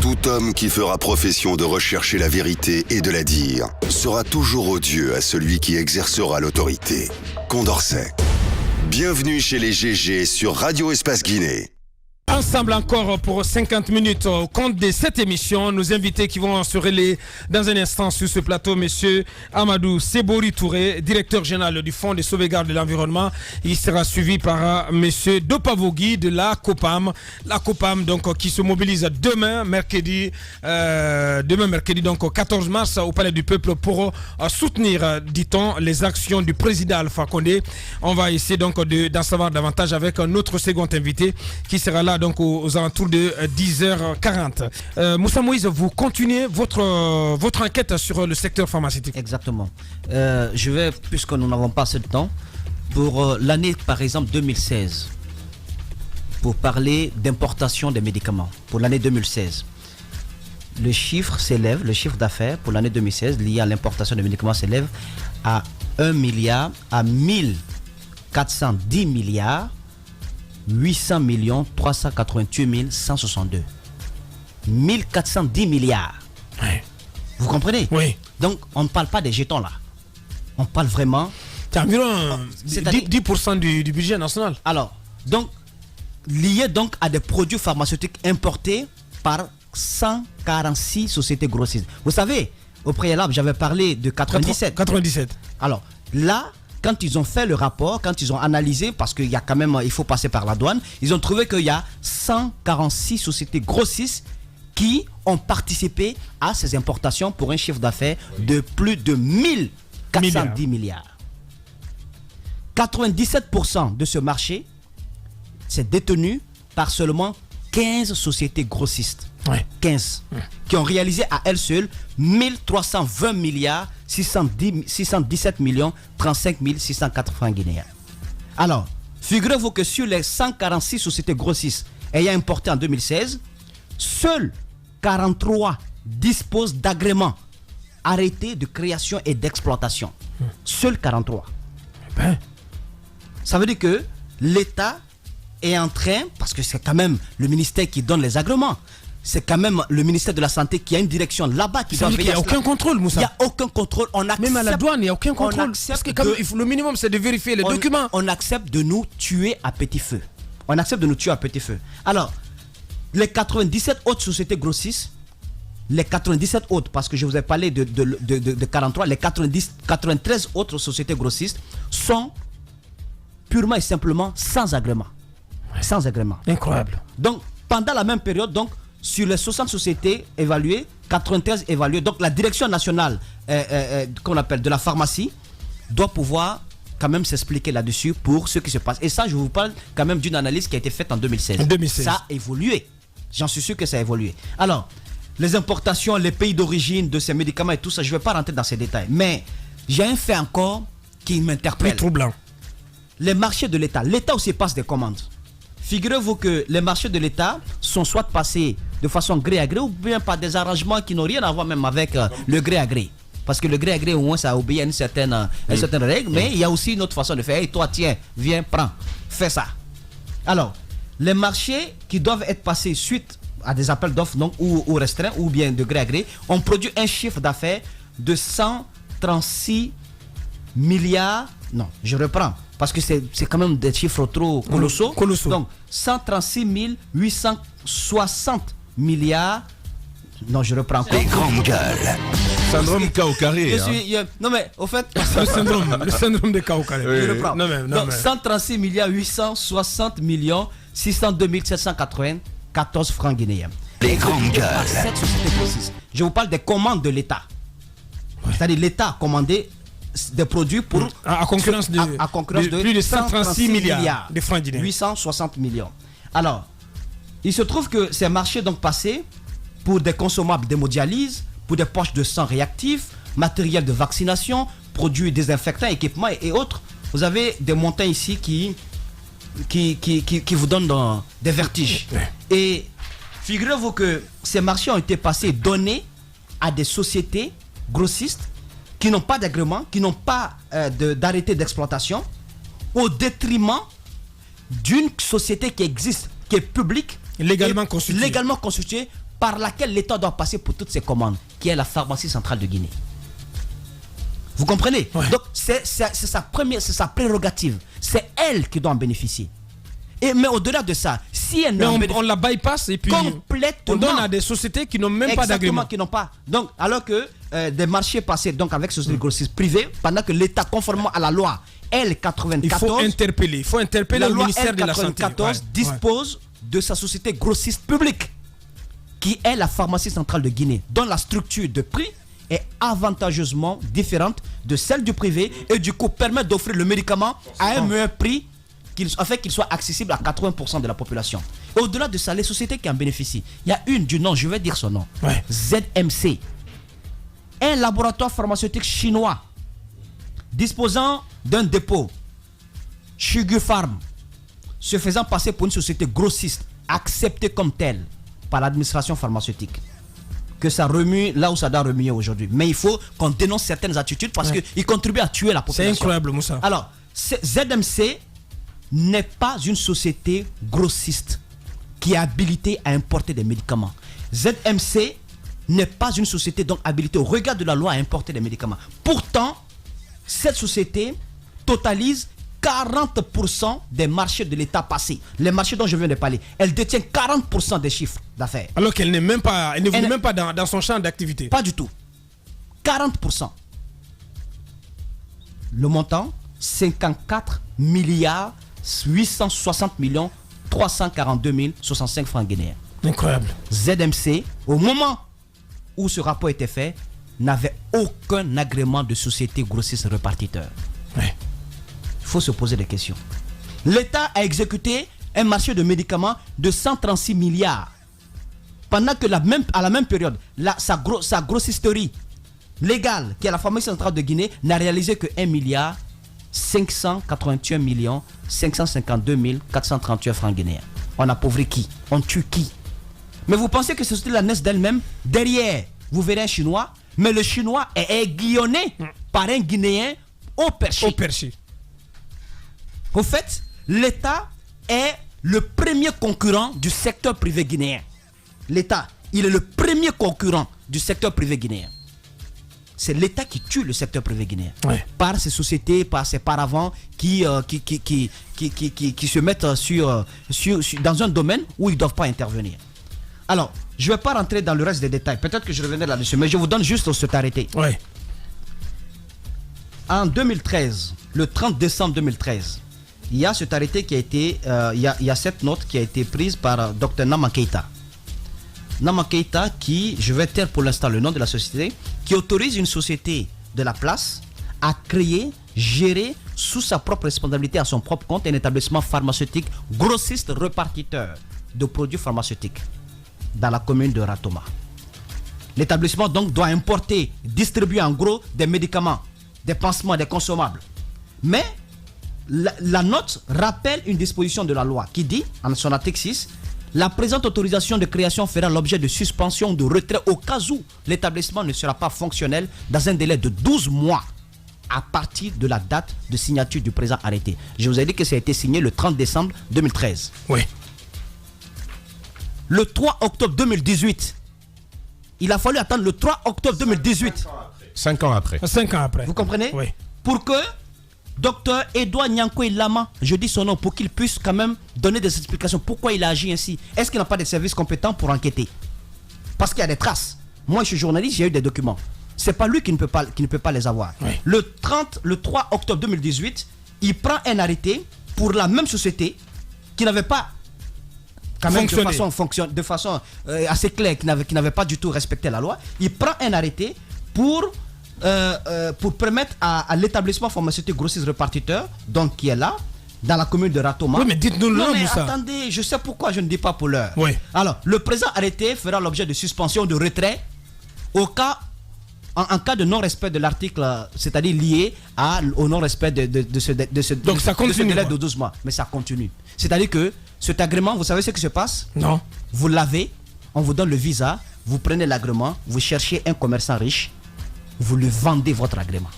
Tout homme qui fera profession de rechercher la vérité et de la dire sera toujours odieux à celui qui exercera l'autorité. Condorcet. Bienvenue chez les GG sur Radio Espace Guinée. Ensemble encore pour 50 minutes au compte de cette émission. Nos invités qui vont se relayer dans un instant sur ce plateau, monsieur Amadou Sebori Touré, directeur général du Fonds de sauvegarde de l'environnement. Il sera suivi par monsieur Dopavogui de la COPAM. La COPAM donc qui se mobilise demain mercredi donc 14 mars au Palais du Peuple pour soutenir, dit-on, les actions du président Alpha Condé. On va essayer donc d'en savoir davantage avec notre second invité qui sera là donc aux alentours de 10h40. Moussa Moïse, vous continuez votre enquête sur le secteur pharmaceutique. Exactement. Je vais, puisque nous n'avons pas assez de temps, pour l'année par exemple 2016, pour parler d'importation des médicaments, pour l'année 2016, le chiffre d'affaires pour l'année 2016 lié à l'importation des médicaments s'élève à 1 milliard, à 1410 milliards 800 millions 388 162. 1410 milliards. Oui. Vous comprenez? Oui. Donc, on ne parle pas des jetons là. On parle vraiment... C'est environ 10% du budget national. Alors, donc, lié donc à des produits pharmaceutiques importés par 146 sociétés grossistes. Vous savez, au préalable, j'avais parlé de 97. Alors, là... Quand ils ont fait le rapport, quand ils ont analysé, parce qu'il y a quand même, il faut passer par la douane, ils ont trouvé qu'il y a 146 sociétés grossistes qui ont participé à ces importations pour un chiffre d'affaires de plus de 1410 milliards. 97% de ce marché, c'est détenu par seulement 15 sociétés grossistes. Ouais. 15 qui ont réalisé à elles seules 1320 milliards 617 millions 35 604 francs guinéens. Alors, figurez-vous que sur les 146 sociétés grossistes ayant importé en 2016, seules 43 disposent d'agréments arrêtés de création et d'exploitation. Seules 43. Ça veut dire que l'État est en train, parce que c'est quand même le ministère qui donne les agréments, c'est quand même le ministère de la Santé qui a une direction là-bas qui doit veiller. Il n'y a aucun contrôle, Moussa. Il n'y a aucun contrôle. On accepte, même à la douane, il n'y a aucun contrôle. Parce que le minimum, c'est de vérifier les documents. On accepte de nous tuer à petit feu. Alors, les 97 autres sociétés grossistes, les 97 autres, parce que je vous ai parlé de 43, les 93 autres sociétés grossistes sont purement et simplement sans agrément. Sans agrément. Incroyable. Donc, pendant la même période, donc, sur les 60 sociétés évaluées, 93 évaluées. Donc la direction nationale qu'on appelle de la pharmacie doit pouvoir quand même s'expliquer là-dessus pour ce qui se passe. Et ça, je vous parle quand même d'une analyse qui a été faite en 2016. Ça a évolué. J'en suis sûr que ça a évolué. Alors, les importations, les pays d'origine de ces médicaments et tout ça, je ne vais pas rentrer dans ces détails. Mais j'ai un fait encore qui m'interpelle. Plus troublant. Les marchés de l'État. L'État aussi passe des commandes. Figurez-vous que les marchés de l'État sont soit passés de façon gré à gré ou bien par des arrangements qui n'ont rien à voir même avec le gré à gré. Parce que le gré à gré, au moins, ça obéit à une certaine règle, mais il y a aussi une autre façon de faire. Hey, toi, tiens, viens, prends, fais ça. Alors, les marchés qui doivent être passés suite à des appels d'offres ou restreints ou bien de gré à gré ont produit un chiffre d'affaires de 136 milliards. Non, je reprends. Parce que c'est quand même des chiffres trop colossaux. Donc, 136 860 milliards. Non, je reprends encore. Les grandes gueules. Syndrome K au carré. Non, mais au fait. le syndrome de K au carré. Je reprends. Donc, 136 milliards 860 millions 602 794 francs guinéens. Les grandes gueules. Je vous parle des commandes de l'État. C'est-à-dire l'État a commandé des produits pour à concurrence de plus de 136 milliards de francs guinéens. 860 millions. Alors, il se trouve que ces marchés donc passés pour des consommables d'hémodialyse, pour des poches de sang réactifs, matériel de vaccination, produits désinfectants, équipements et autres. Vous avez des montants ici qui vous donnent des vertiges. Et figurez-vous que ces marchés ont été passés, donnés à des sociétés grossistes qui n'ont pas d'agrément, qui n'ont pas d'arrêté d'exploitation, au détriment d'une société qui existe, qui est publique, légalement constituée par laquelle l'État doit passer pour toutes ses commandes, qui est la pharmacie centrale de Guinée. Vous comprenez? Donc c'est sa prérogative. C'est elle qui doit en bénéficier. Mais au-delà de ça, si elle on la bypass et puis complètement, on donne à des sociétés qui n'ont même pas d'agrément. Qui n'ont pas. Donc, alors que des marchés passés donc avec sociétés grossistes privées, pendant que l'État, conformément à la loi L94, il faut interpeller la le loi ministère de la Santé. L94 dispose de sa société grossiste publique, qui est la pharmacie centrale de Guinée, dont la structure de prix est avantageusement différente de celle du privé et du coup permet d'offrir le médicament à un meilleur prix, afin qu'il soit accessible à 80% de la population. Et au-delà de ça, les sociétés qui en bénéficient, il y a une du nom, je vais dire son nom, ZMC, un laboratoire pharmaceutique chinois disposant d'un dépôt, Shigu Pharm, se faisant passer pour une société grossiste acceptée comme telle par l'administration pharmaceutique. Que ça remue là où ça doit remuer aujourd'hui. Mais il faut qu'on dénonce certaines attitudes parce qu'ils contribuent à tuer la population. C'est incroyable, Moussa. Alors, ZMC n'est pas une société grossiste qui est habilitée à importer des médicaments. ZMC n'est pas une société donc habilitée au regard de la loi à importer des médicaments. Pourtant, cette société totalise 40% des marchés de l'État passés. Les marchés dont je viens de parler, elle détient 40% des chiffres d'affaires. Alors qu'elle n'est même pas, elle n'évolue même pas dans son champ d'activité. Pas du tout. 40%. Le montant, 54 milliards 860 millions 342 065 francs guinéens. Incroyable. ZMC, au moment où ce rapport était fait, n'avait aucun agrément de société grossiste répartiteur. Il faut se poser des questions. L'État a exécuté un marché de médicaments de 136 milliards. Pendant que à la même période, sa grossisterie légale, qui est la pharmacie centrale de Guinée, n'a réalisé que 1 milliard 581 millions 552 438 francs guinéens. On appauvrit qui? On tue qui? Mais vous pensez que ces sociétés-là naissent d'elles-mêmes? Derrière, vous verrez un Chinois, mais le Chinois est aiguillonné par un Guinéen au perché. Au fait, l'État est le premier concurrent du secteur privé guinéen. L'État, il est le premier concurrent du secteur privé guinéen. C'est l'État qui tue le secteur privé guinéen. Par ces sociétés, par ces paravents qui se mettent dans un domaine où ils ne doivent pas intervenir. Alors, je ne vais pas rentrer dans le reste des détails. Peut-être que je reviendrai là-dessus, mais je vous donne juste cet arrêté. En 2013, le 30 décembre 2013, il y a cet arrêté qui a été, il y a cette note qui a été prise par Dr Nama Keïta. Nama Keïta qui, je vais taire pour l'instant le nom de la société, qui autorise une société de la place à créer, gérer sous sa propre responsabilité à son propre compte un établissement pharmaceutique grossiste répartiteur de produits pharmaceutiques dans la commune de Ratoma. L'établissement donc doit importer, distribuer en gros des médicaments, des pansements, des consommables. Mais la note rappelle une disposition de la loi qui dit, en son article 6, la présente autorisation de création fera l'objet de suspension ou de retrait au cas où l'établissement ne sera pas fonctionnel dans un délai de 12 mois à partir de la date de signature du présent arrêté. Je vous ai dit que ça a été signé le 30 décembre 2013. Le 3 octobre 2018, il a fallu attendre le 3 octobre 2018. 5 ans après. 5 ans après. Vous comprenez? Pour que Docteur Edouard Nyankoy Lama, je dis son nom, pour qu'il puisse quand même donner des explications. Pourquoi il a agi ainsi? Est-ce qu'il n'a pas de services compétents pour enquêter? Parce qu'il y a des traces. Moi, je suis journaliste, j'ai eu des documents. C'est pas lui qui ne peut pas les avoir. Le 3 octobre 2018, il prend un arrêté pour la même société qui n'avait pas quand même de façon assez claire, qui n'avait pas du tout respecté la loi. Il prend un arrêté pour permettre à l'établissement pharmaceutique grossiste répartiteur, donc qui est là, dans la commune de Ratoma. Oui, mais dites-nous le nom, Moussa. Attendez, je sais pourquoi je ne dis pas pour l'heure. Alors, le présent arrêté fera l'objet de suspension, de retrait, en cas de non-respect de l'article, c'est-à-dire lié au non-respect de ce délai de 12 mois. Mais ça continue. C'est-à-dire que cet agrément, vous savez ce qui se passe? Non. Vous l'avez, on vous donne le visa, vous prenez l'agrément, vous cherchez un commerçant riche, vous lui vendez votre agrément.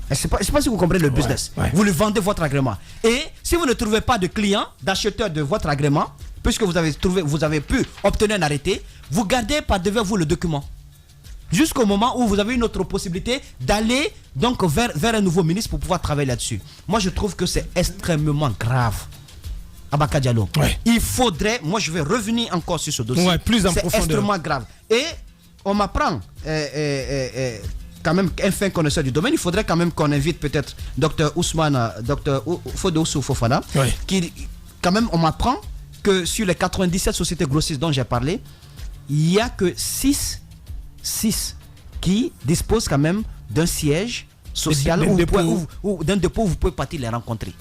Je ne sais pas si vous comprenez le business. Vous lui vendez votre agrément. Et si vous ne trouvez pas de client, d'acheteur de votre agrément, puisque vous avez pu obtenir un arrêté, vous gardez par devant vous le document. Jusqu'au moment où vous avez une autre possibilité d'aller donc vers un nouveau ministre pour pouvoir travailler là-dessus. Moi, je trouve que c'est extrêmement grave. Abaka Diallo. Ouais. Il faudrait, moi je vais revenir encore sur ce dossier. Ouais, plus en c'est profondeur. extrêmement grave. Et on m'apprend quand même un fin connaisseur du domaine. Il faudrait quand même qu'on invite peut-être Dr Ousmane, Dr Fodé Oussou Fofana, qui quand même on m'apprend que sur les 97 sociétés grossistes dont j'ai parlé, il n'y a que 6 qui disposent quand même d'un siège social ou d'un dépôt où vous pouvez partir les rencontrer.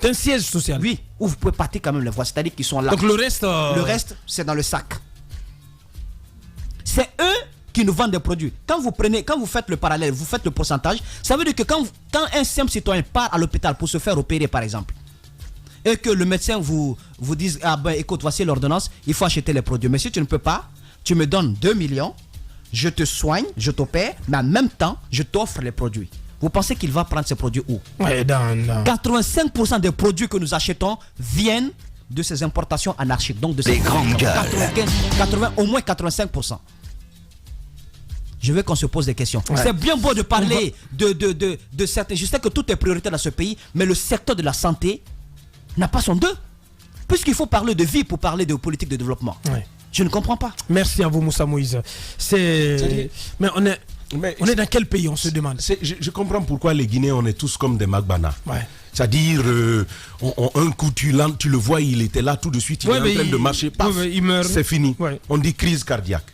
C'est un siège social. Oui, où vous pouvez partir quand même les voir, c'est-à-dire qu'ils sont là. Donc le reste... Le reste, c'est dans le sac. C'est eux qui nous vendent des produits. Quand vous faites le parallèle, vous faites le pourcentage, ça veut dire que quand un simple citoyen part à l'hôpital pour se faire opérer par exemple, et que le médecin vous dise, ah ben écoute, voici l'ordonnance, il faut acheter les produits. Mais si tu ne peux pas, tu me donnes 2 millions, je te soigne, je t'opère, mais en même temps, je t'offre les produits. Vous pensez qu'il va prendre ces produits où? 85% des produits que nous achetons viennent de ces importations anarchiques. Donc de ces grandes gueules. 80, au moins 85%. Je veux qu'on se pose des questions. Ouais. C'est bien beau de parler de certains. Je sais que tout est prioritaire dans ce pays, mais le secteur de la santé n'a pas son deux. Puisqu'il faut parler de vie pour parler de politique de développement. Ouais. Je ne comprends pas. Merci à vous, Moussa Moïse. Mais on est dans quel pays, on se demande? Je comprends pourquoi les Guinéens, on est tous comme des Magbana. Ouais. C'est-à-dire, un coup, tu le vois, il était là tout de suite, il est en train de marcher, paf, il meurt. C'est fini. Ouais. On dit crise cardiaque.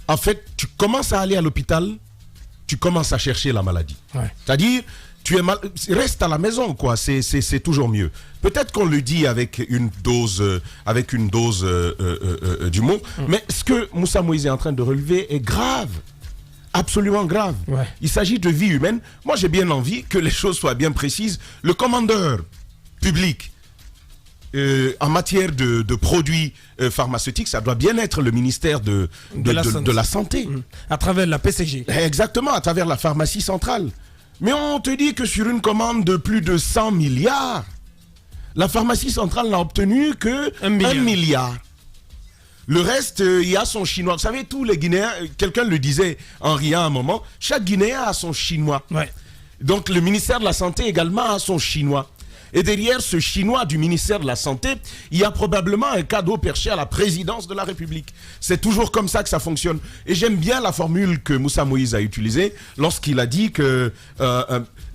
En fait, tu commences à aller à l'hôpital, tu commences à chercher la maladie. Ouais. C'est-à-dire, tu es mal, reste à la maison, quoi. C'est toujours mieux. Peut-être qu'on le dit avec une dose d'humour, mais ce que Moussa Moïse est en train de relever est grave. Absolument grave. Ouais. Il s'agit de vie humaine. Moi, j'ai bien envie que les choses soient bien précises. Le commandeur public en matière de produits pharmaceutiques, ça doit bien être le ministère de la Santé. À travers la PCG. Exactement, à travers la pharmacie centrale. Mais on te dit que sur une commande de plus de 100 milliards, la pharmacie centrale n'a obtenu que 1 milliard. Le reste, il y a son chinois. Vous savez, tous les Guinéens, quelqu'un le disait en riant à un moment, chaque Guinéen a son chinois. Ouais. Donc le ministère de la Santé également a son chinois. Et derrière ce chinois du ministère de la Santé, il y a probablement un cadeau perché à la présidence de la République. C'est toujours comme ça que ça fonctionne. Et j'aime bien la formule que Moussa Moïse a utilisée lorsqu'il a dit que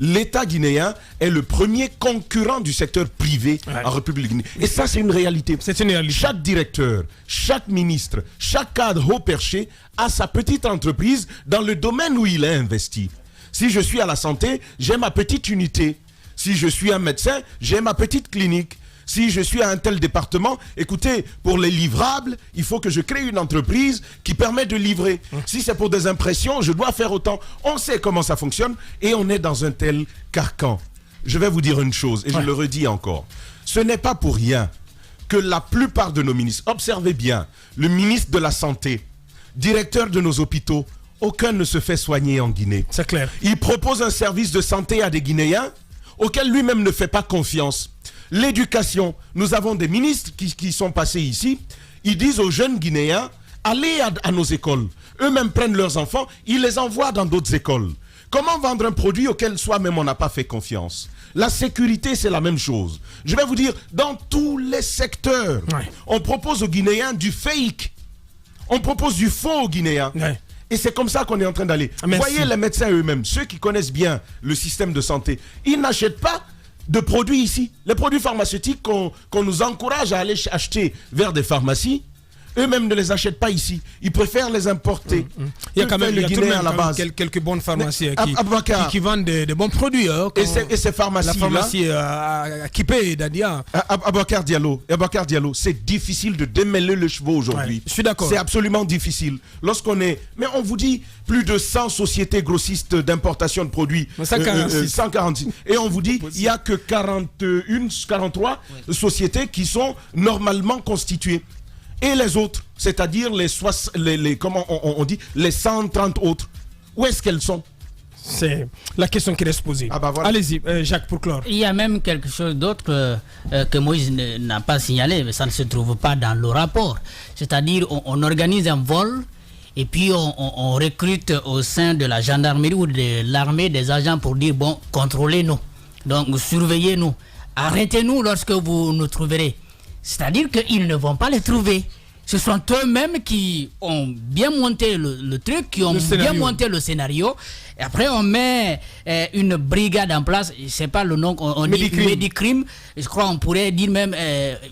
l'État guinéen est le premier concurrent du secteur privé en République guinéenne. Et ça, c'est une réalité. C'est une réalité. Chaque directeur, chaque ministre, chaque cadre haut perché a sa petite entreprise dans le domaine où il est investi. Si je suis à la santé, j'ai ma petite unité. Si je suis un médecin, j'ai ma petite clinique. Si je suis à un tel département, écoutez, pour les livrables, il faut que je crée une entreprise qui permet de livrer. Si c'est pour des impressions, je dois faire autant. On sait comment ça fonctionne et on est dans un tel carcan. Je vais vous dire une chose, et je le redis encore. Ce n'est pas pour rien que la plupart de nos ministres, observez bien, le ministre de la Santé, directeur de nos hôpitaux, aucun ne se fait soigner en Guinée. C'est clair. Il propose un service de santé à des Guinéens auquel lui-même ne fait pas confiance. L'éducation, nous avons des ministres qui sont passés ici, ils disent aux jeunes Guinéens, allez à nos écoles. Eux-mêmes prennent leurs enfants, ils les envoient dans d'autres écoles. Comment vendre un produit auquel soi-même on n'a pas fait confiance? La sécurité, c'est la même chose. Je vais vous dire, dans tous les secteurs, on propose aux Guinéens du fake. On propose du faux aux Guinéens. Et c'est comme ça qu'on est en train d'aller. Voyez les médecins eux-mêmes, ceux qui connaissent bien le système de santé, ils n'achètent pas de produits ici. Les produits pharmaceutiques qu'on nous encourage à aller acheter vers des pharmacies, eux-mêmes ne les achètent pas ici. Ils préfèrent les importer. Il y a quand même quelques bonnes pharmacies qui vendent des bons produits. Et ces pharmacies-là... La pharmacie à Kipé, Dadia. Abakar Diallo, c'est difficile de démêler le cheveu aujourd'hui. Je suis d'accord. C'est absolument difficile. Mais on vous dit plus de 100 sociétés grossistes d'importation de produits. 146. Et on vous dit il n'y a que 43 sociétés qui sont normalement constituées. Et les autres, c'est-à-dire les 130 autres, où est-ce qu'elles sont? C'est la question qui reste posée. Ah bah voilà. Allez-y, Jacques, pour clore. Il y a même quelque chose d'autre que Moïse n'a pas signalé, mais ça ne se trouve pas dans le rapport. C'est-à-dire, on organise un vol et puis on recrute au sein de la gendarmerie ou de l'armée des agents pour dire, bon, contrôlez-nous, donc surveillez-nous, arrêtez-nous lorsque vous nous trouverez. C'est-à-dire qu'ils ne vont pas les trouver. Ce sont eux-mêmes qui ont bien monté le truc, qui ont bien monté le scénario. Et après, on met une brigade en place. Je ne sais pas le nom, on dit Médicrime. Je crois qu'on pourrait dire même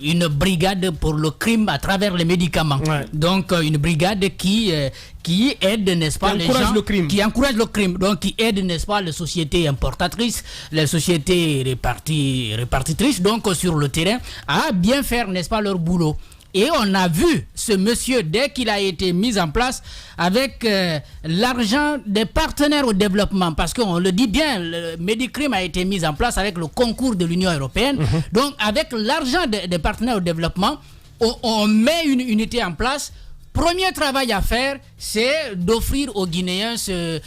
une brigade pour le crime à travers les médicaments. Ouais. Donc, une brigade qui aide, n'est-ce pas, les gens, qui encourage le crime. Donc, qui aide, n'est-ce pas, les sociétés importatrices, les sociétés répartitrices, donc sur le terrain, à bien faire, n'est-ce pas, leur boulot. Et on a vu ce monsieur, dès qu'il a été mis en place, avec l'argent des partenaires au développement, parce qu'on le dit bien, le Médicrime a été mis en place avec le concours de l'Union européenne. Donc, avec l'argent des partenaires au développement, on met une unité en place. Premier travail à faire, c'est d'offrir aux Guinéens ce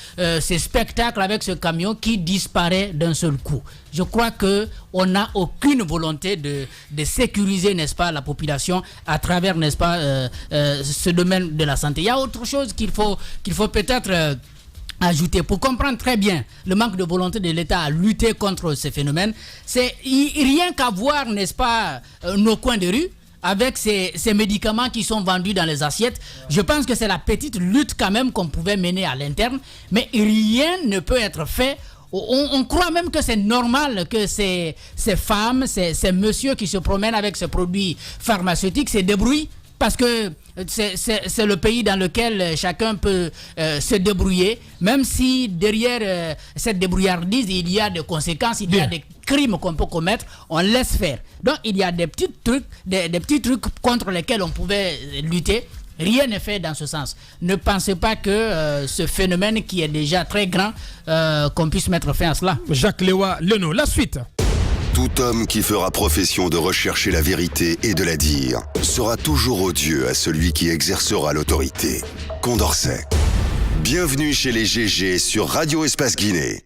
spectacle avec ce camion qui disparaît d'un seul coup. Je crois qu'on n'a aucune volonté de sécuriser, n'est-ce pas, la population à travers, n'est-ce pas, ce domaine de la santé. Il y a autre chose qu'il faut peut-être ajouter pour comprendre très bien le manque de volonté de l'État à lutter contre ces phénomènes. C'est rien qu'à voir, n'est-ce pas, nos coins de rue, avec ces médicaments qui sont vendus dans les assiettes. Je pense que c'est la petite lutte quand même qu'on pouvait mener à l'interne, mais rien ne peut être fait. On croit même que c'est normal que ces femmes, ces messieurs qui se promènent avec ces produits pharmaceutiques se débrouillent, parce que c'est le pays dans lequel chacun peut se débrouiller, même si derrière cette débrouillardise, il y a des conséquences, il y a des crimes qu'on peut commettre, on laisse faire. Donc il y a des petits trucs contre lesquels on pouvait lutter. Rien n'est fait dans ce sens. Ne pensez pas que ce phénomène qui est déjà très grand, qu'on puisse mettre fin à cela. Jacques Lewa Leno, la suite. Tout homme qui fera profession de rechercher la vérité et de la dire sera toujours odieux à celui qui exercera l'autorité. Condorcet. Bienvenue chez les GG sur Radio Espace Guinée.